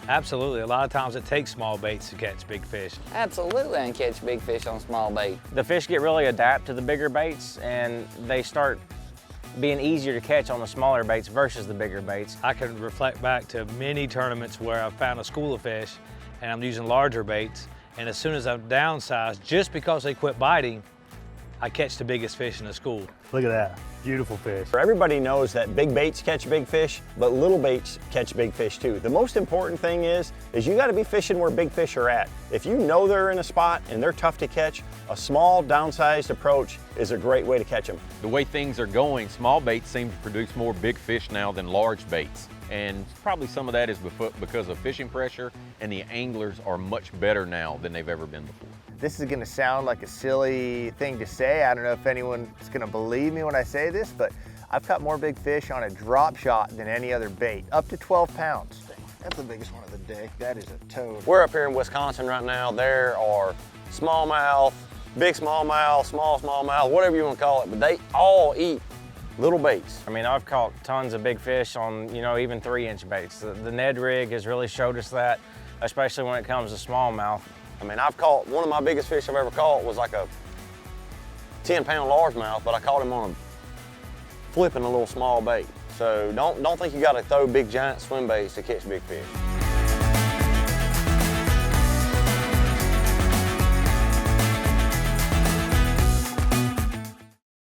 Absolutely. A lot of times it takes small baits to catch big fish. Absolutely, I can catch big fish on small bait. The fish get really adapt to the bigger baits and they start being easier to catch on the smaller baits versus the bigger baits. I can reflect back to many tournaments where I've found a school of fish and I'm using larger baits, and as soon as I've downsized, just because they quit biting, I catch the biggest fish in the school. Look at that, beautiful fish. Everybody knows that big baits catch big fish, but little baits catch big fish too. The most important thing is you gotta be fishing where big fish are at. If you know they're in a spot and they're tough to catch, a small downsized approach is a great way to catch them. The way things are going, small baits seem to produce more big fish now than large baits. And probably some of that is because of fishing pressure, and the anglers are much better now than they've ever been before. This is gonna sound like a silly thing to say. I don't know if anyone's gonna believe me when I say this, but I've caught more big fish on a drop shot than any other bait, up to 12 pounds. That's the biggest one of the day. That is a toad. We're up here in Wisconsin right now. There are smallmouth, big smallmouth, small smallmouth, whatever you want to call it, but they all eat little baits. I mean, I've caught tons of big fish on, even 3-inch baits. The Ned rig has really showed us that, especially when it comes to smallmouth. I mean, I've caught, one of my biggest fish I've ever caught was like a 10-pound largemouth, but I caught him on flipping a little small bait. So don't think you got to throw big giant swim baits to catch big fish.